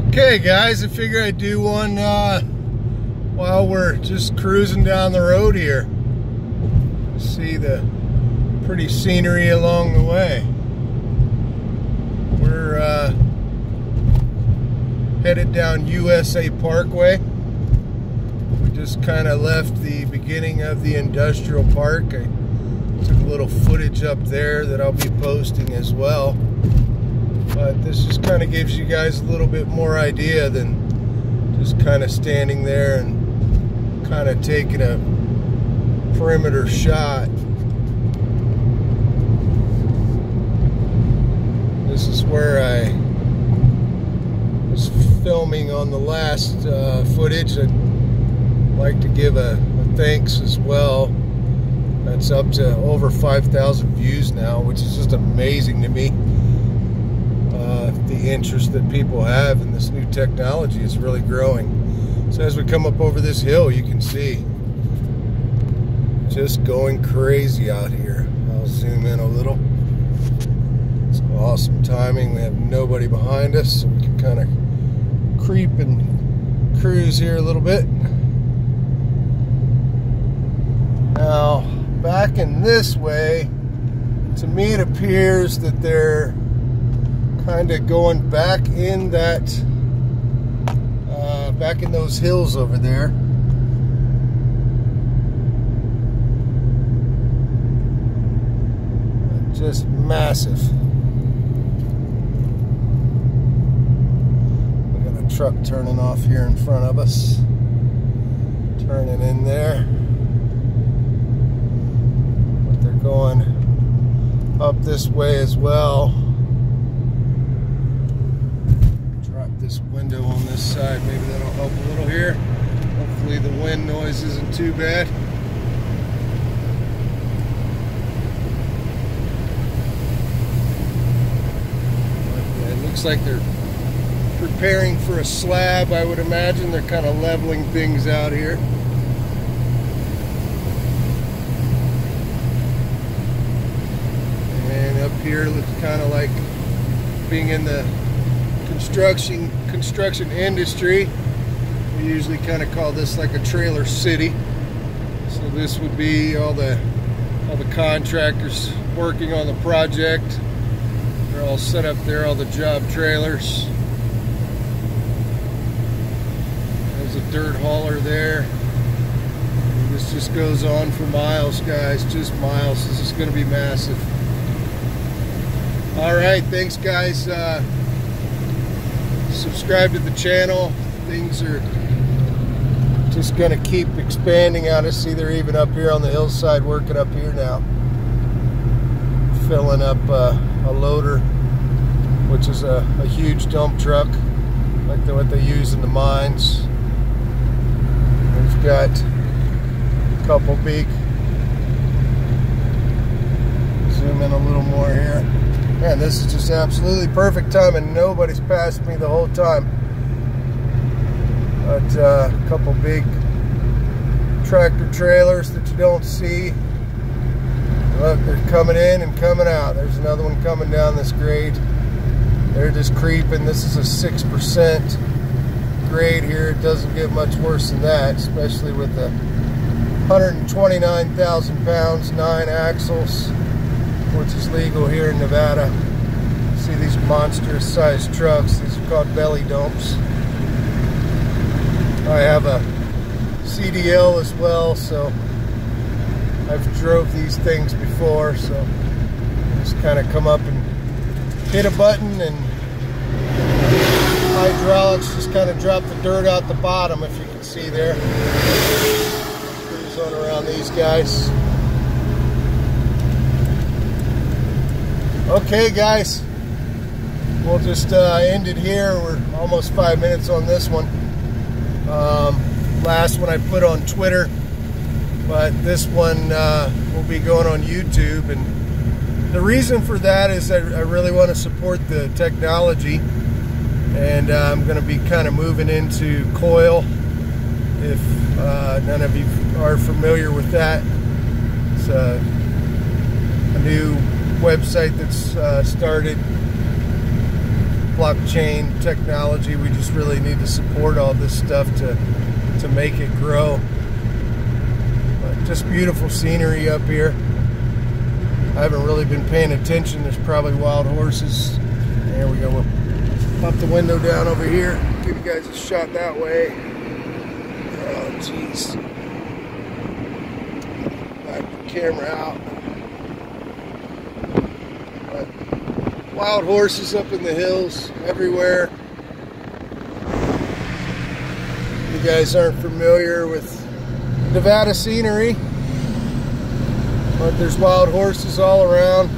Okay guys, I figure I'd do one while we're just cruising down the road here. See the pretty scenery along the way. We're headed down USA Parkway. We just kind of left the beginning of the industrial park. I took a little footage up there that I'll be posting as well. But this just kind of gives you guys a little bit more idea than just kind of standing there and kind of taking a perimeter shot. This is where I was filming on the last footage. I'd like to give a thanks as well. That's up to over 5,000 views now, which is just amazing to me. The interest that people have in this new technology is really growing. So as we come up over this hill, you can see just going crazy out here. I'll zoom in a little. It's awesome timing. We have nobody behind us, so we can kind of creep and cruise here a little bit. Now, back in this way, to me it appears that they're kind of going back in that, back in those hills over there. Just massive. We got a truck turning off here in front of us. Turning in there. But they're going up this way as well. This window on this side, maybe that'll help a little here. Hopefully the wind noise isn't too bad. But it looks like they're preparing for a slab, I would imagine. They're kind of leveling things out here. And up here looks kind of like being in the construction industry. We usually kind of call this like a trailer city. So this would be all the contractors working on the project. They're all set up there, all the job trailers. There's a dirt hauler there. And this just goes on for miles, guys, just miles. This is going to be massive. All right, thanks guys. Subscribe to the channel. Things are just going to keep expanding out. I see they're even up here on the hillside working up here now, filling up a loader, which is a huge dump truck like what they use in the mines. We've got a couple big, zoom in a little more here. Man, this is just absolutely perfect time, and nobody's passed me the whole time. But a couple big tractor trailers that you don't see. Look, they're coming in and coming out. There's another one coming down this grade. They're just creeping. This is a 6% grade here. It doesn't get much worse than that, especially with the 129,000 pounds, 9 axles. Which is legal here in Nevada. See these monstrous sized trucks. These are called belly dumps. I have a CDL as well, so I've drove these things before. So just kind of come up and hit a button, and hydraulics just kind of drop the dirt out the bottom, if you can see there. Cruise on around these guys. Okay guys, we'll just end it here. We're almost 5 minutes on this one. Last one I put on Twitter, but this one will be going on YouTube. And the reason for that is I really want to support the technology, and I'm going to be kind of moving into coil. If none of you are familiar with that, it's a new website that's started blockchain technology. We just really need to support all this stuff to make it grow. But just beautiful scenery up here. I haven't really been paying attention. There's probably wild horses. There we go. We'll pop the window down over here. Give you guys a shot that way. Oh, jeez. Back the camera out. But wild horses up in the hills everywhere. You guys aren't familiar with Nevada scenery, but there's wild horses all around.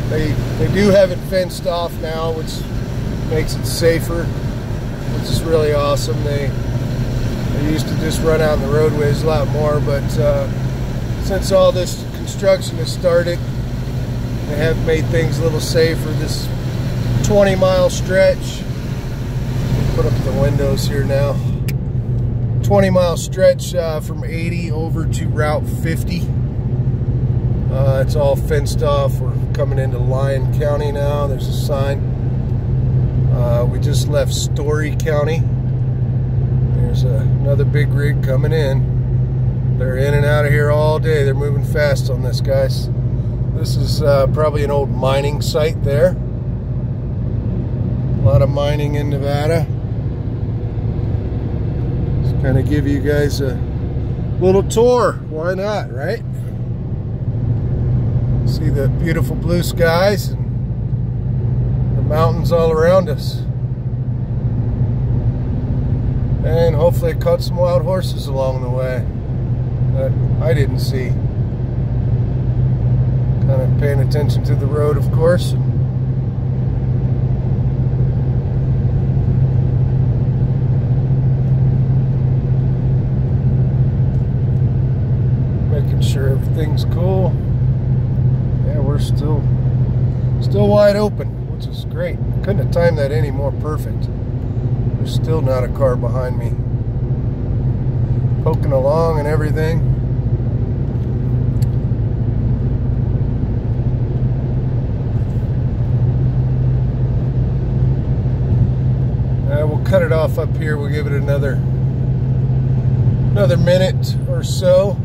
They do have it fenced off now, which makes it safer, which is really awesome. They used to just run out on the roadways a lot more, but since all this construction has started, they have made things a little safer. This 20-mile stretch, put up the windows here now, 20-mile stretch from 80 over to Route 50. It's all fenced off. We're coming into Lyon County now. There's a sign. We just left Story County. There's another big rig coming in. They're in and out of here all day. They're moving fast on this, guys. This is probably an old mining site there. A lot of mining in Nevada. Just kind of give you guys a little tour. Why not, right? See the beautiful blue skies and the mountains all around us. And hopefully I caught some wild horses along the way that I didn't see. Kind of paying attention to the road, of course. Making sure everything's cool. Yeah, we're still wide open, which is great. Couldn't have timed that any more perfect. There's still not a car behind me. Poking along and everything. We'll cut it off up here. We'll give it another minute or so.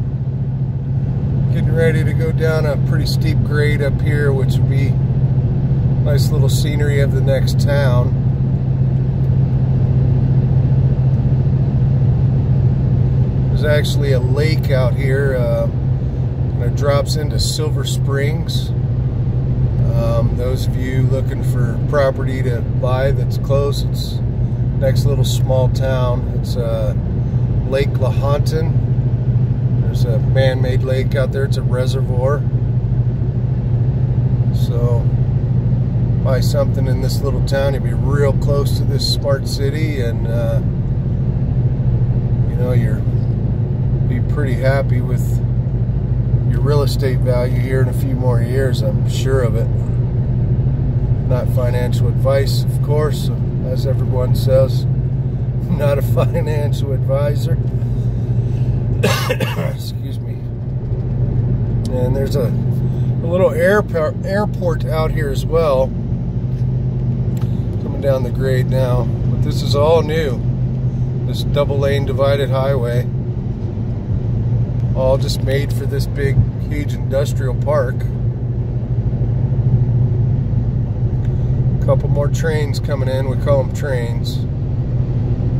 Getting ready to go down a pretty steep grade up here, which would be nice little scenery of the next town. There's actually a lake out here, and it drops into Silver Springs. Those of you looking for property to buy that's close, it's next little small town. It's Lake Lahontan. There's a man-made lake out there. It's a reservoir. So buy something in this little town, you'll be real close to this smart city, and you know, be pretty happy with your real estate value here in a few more years. I'm sure of it. Not financial advice, of course, as everyone says. I'm not a financial advisor. Excuse me. And there's a little airport out here as well. Coming down the grade now. But this is all new. This double-lane divided highway. All just made for this big, huge industrial park. A couple more trains coming in. We call them trains.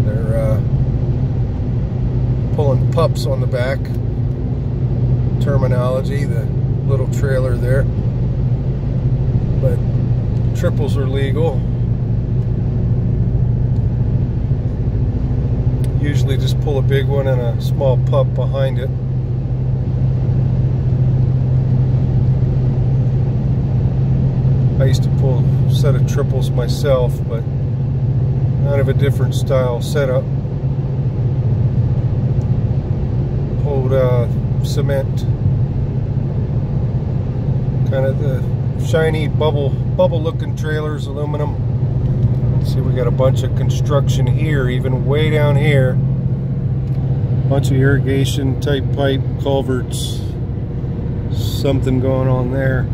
They're pulling pups on the back. Terminology, the little trailer there. But triples are legal. Usually just pull a big one and a small pup behind it. I used to pull a set of triples myself, but kind of a different style setup. Pulled cement, kind of the shiny bubble looking trailers, aluminum. See, we got a bunch of construction here, even way down here. Bunch of irrigation type pipe, culverts, something going on there.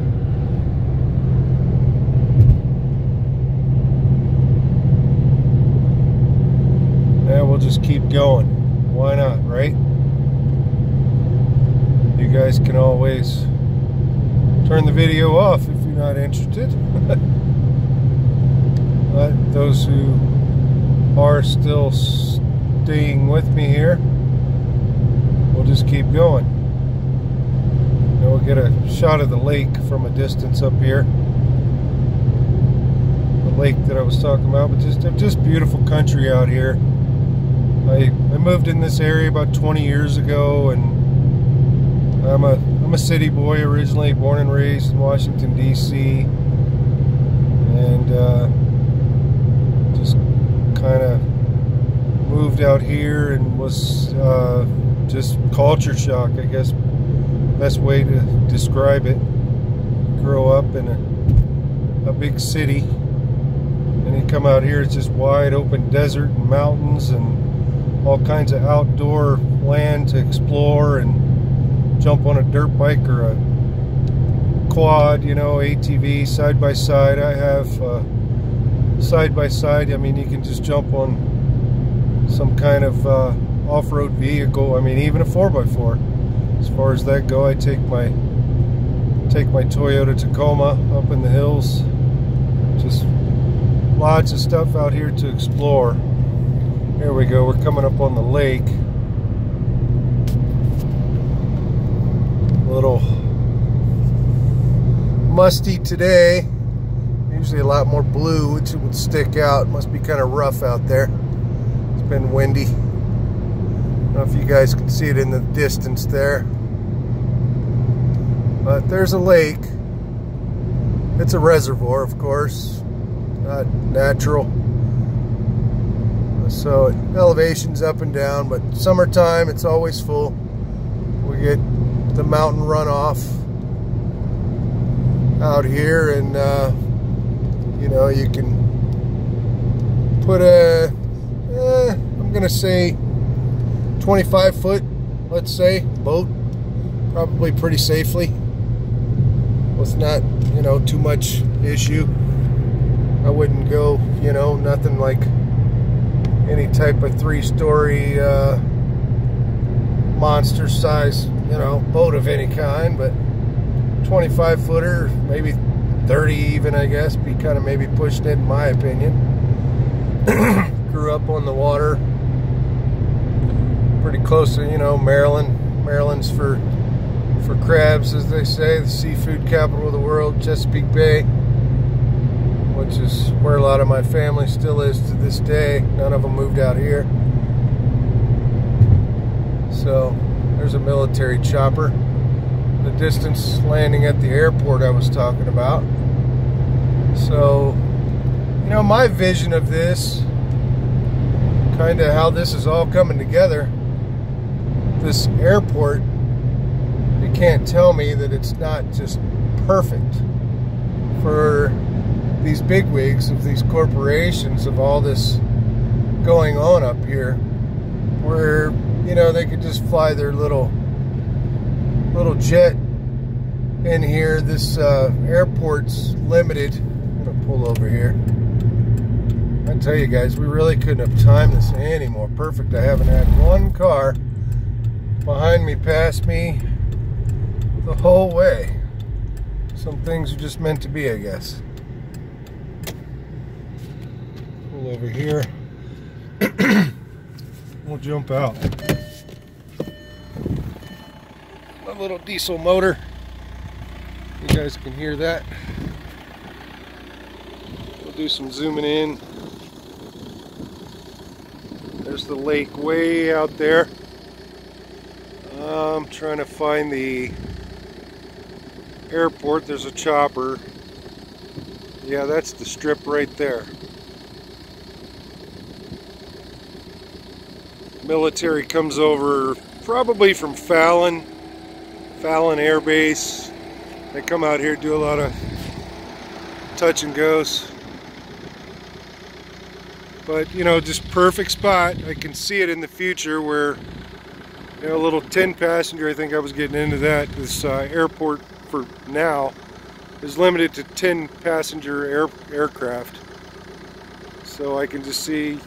just keep going. Why not, right? You guys can always turn the video off if you're not interested. But those who are still staying with me here, we'll just keep going. And we'll get a shot of the lake from a distance up here. The lake that I was talking about, but just beautiful country out here. I moved in this area about 20 years ago, and I'm a city boy originally, born and raised in Washington, D.C. And just kind of moved out here and was just culture shock, I guess, best way to describe it. Grow up in a big city, and you come out here, it's just wide open desert and mountains and all kinds of outdoor land to explore, and jump on a dirt bike or a quad, you know, ATV, side by side. I have side by side. I mean, you can just jump on some kind of off-road vehicle. I mean, even a 4x4. As far as that go, I take my Toyota Tacoma up in the hills. Just lots of stuff out here to explore. There we go. We're coming up on the lake. A little musty today. Usually a lot more blue, which would stick out. Must be kind of rough out there. It's been windy. I don't know if you guys can see it in the distance there. But there's a lake. It's a reservoir, of course. Not natural. So elevation's up and down, but summertime it's always full. We get the mountain runoff out here, and you know, you can put a I'm gonna say 25-foot, let's say, boat, probably pretty safely with not, you know, too much issue. I wouldn't go, you know, nothing like any type of 3-story monster size, you know, boat of any kind, but 25-footer, maybe 30 even, I guess, be kind of maybe pushing it in my opinion. Grew up on the water, pretty close to, you know, Maryland. Maryland's for crabs, as they say, the seafood capital of the world, Chesapeake Bay, which is where a lot of my family still is to this day. None of them moved out here. So there's a military chopper. The distance landing at the airport I was talking about. So, you know, my vision of this, kind of how this is all coming together, this airport, you can't tell me that it's not just perfect for these bigwigs of these corporations, of all this going on up here, where, you know, they could just fly their little jet in here. This airport's limited. I'm gonna pull over here. I tell you guys, we really couldn't have timed this any more perfect. I haven't had one car behind me pass me the whole way. Some things are just meant to be, I guess. Pull over here. We'll jump out. A little diesel motor. You guys can hear that. We'll do some zooming in. There's the lake way out there. I'm trying to find the airport. There's a chopper. Yeah, that's the strip right there. Military comes over probably from Fallon Air Base. They come out here, do a lot of touch and goes. But, you know, just perfect spot. I can see it in the future where, you know, a little 10 passenger, I think I was getting into that. This airport for now is limited to 10 passenger aircraft. So I can just see,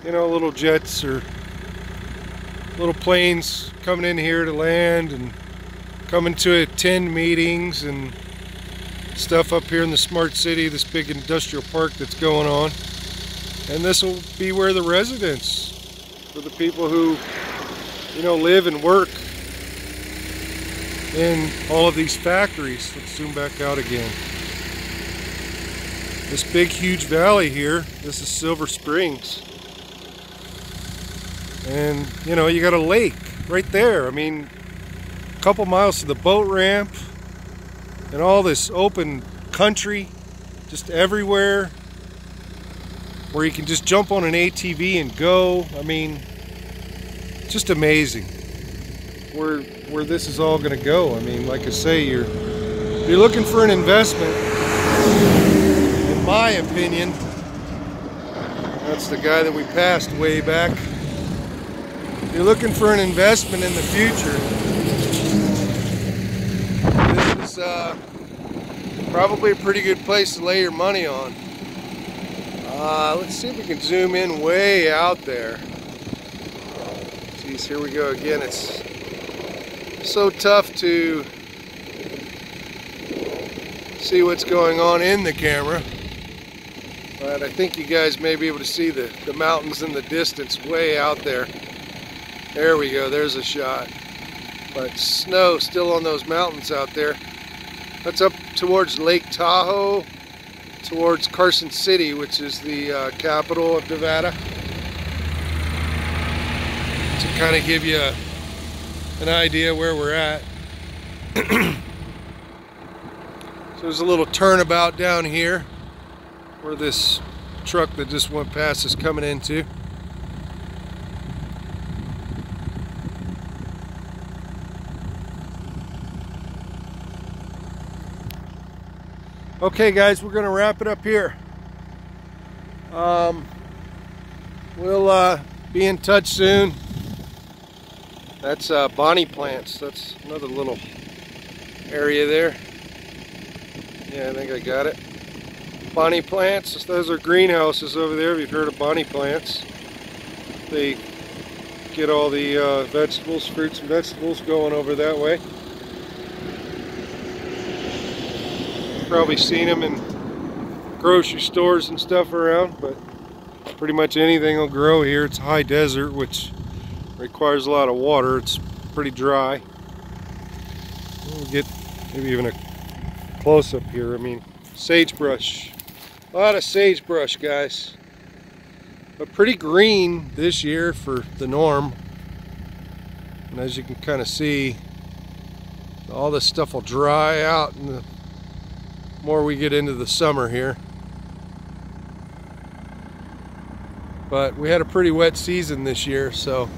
you know, little jets or little planes coming in here to land and coming to attend meetings and stuff up here in the smart city, this big industrial park that's going on. And this will be where the residents, for the people who, you know, live and work in all of these factories. Let's zoom back out again. This big huge valley here, this is Silver Springs. And you know, you got a lake right there. I mean, a couple miles to the boat ramp and all this open country just everywhere where you can just jump on an ATV and go. I mean, just amazing where this is all going to go. I mean, like I say, you're looking for an investment. In my opinion, that's the guy that we passed way back. You're looking for an investment in the future. This is probably a pretty good place to lay your money on. Let's see if we can zoom in way out there. Geez, here we go again. It's so tough to see what's going on in the camera. But I think you guys may be able to see the mountains in the distance way out there. There we go, there's a shot. But snow still on those mountains out there. That's up towards Lake Tahoe, towards Carson City, which is the capital of Nevada. To kind of give you an idea where we're at. So there's a little turnabout down here where this truck that just went past is coming into. Okay guys, we're gonna wrap it up here. We'll be in touch soon. That's Bonnie plants. That's another little area there. Yeah, I think I got it. Bonnie plants. Those are greenhouses over there. If you've heard of Bonnie plants, they get all the vegetables, fruits and vegetables going over that way. Probably seen them in grocery stores and stuff around, but pretty much anything will grow here. It's a high desert, which requires a lot of water. It's pretty dry. We'll get maybe even a close-up here. I mean, sagebrush. A lot of sagebrush, guys. But pretty green this year for the norm. And as you can kind of see, all this stuff will dry out in the more we get into the summer here. But we had a pretty wet season this year, so.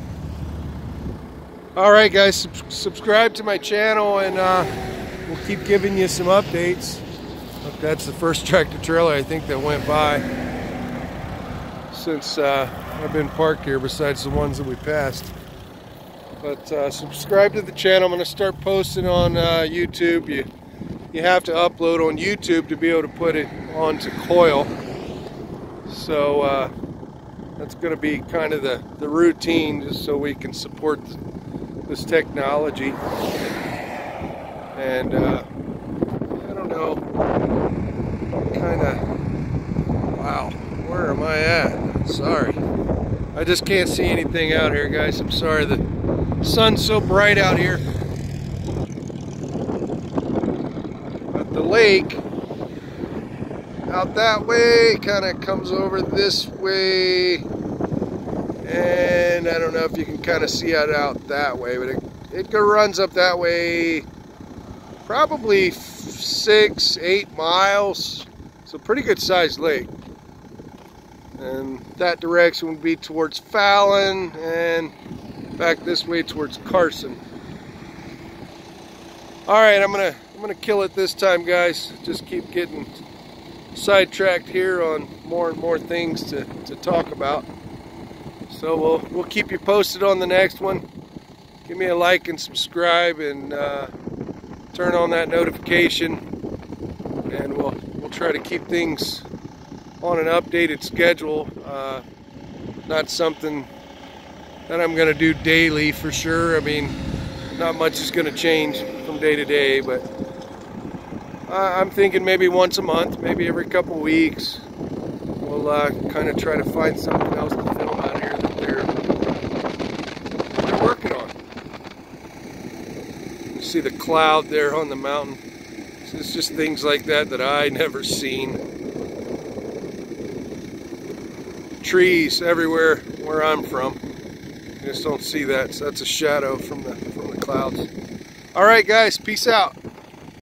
Alright guys, subscribe to my channel and we'll keep giving you some updates. Look, that's the first tractor trailer I think that went by since I've been parked here, besides the ones that we passed. But subscribe to the channel. I'm going to start posting on YouTube. You have to upload on YouTube to be able to put it onto Coil. So that's going to be kind of the routine, just so we can support this technology. And I don't know, kind of, wow, where am I at? Sorry. I just can't see anything out here, guys. I'm sorry, the sun's so bright out here. The lake out that way kind of comes over this way, and I don't know if you can kind of see it out that way, but it runs up that way probably 6-8 miles. It's a pretty good sized lake, and that direction would be towards Fallon and back this way towards Carson. Alright, I'm gonna kill it this time, guys. Just keep getting sidetracked here on more and more things to talk about. So we'll keep you posted on the next one. Give me a like and subscribe, and turn on that notification, and we'll try to keep things on an updated schedule. Not something that I'm going to do daily for sure. I mean, not much is going to change from day to day, but I'm thinking maybe once a month, maybe every couple weeks, we'll kind of try to find something else to film out here that they're working on. You see the cloud there on the mountain. So it's just things like that that I never seen. Trees everywhere where I'm from. You just don't see that. So that's a shadow from the clouds. All right, guys, peace out.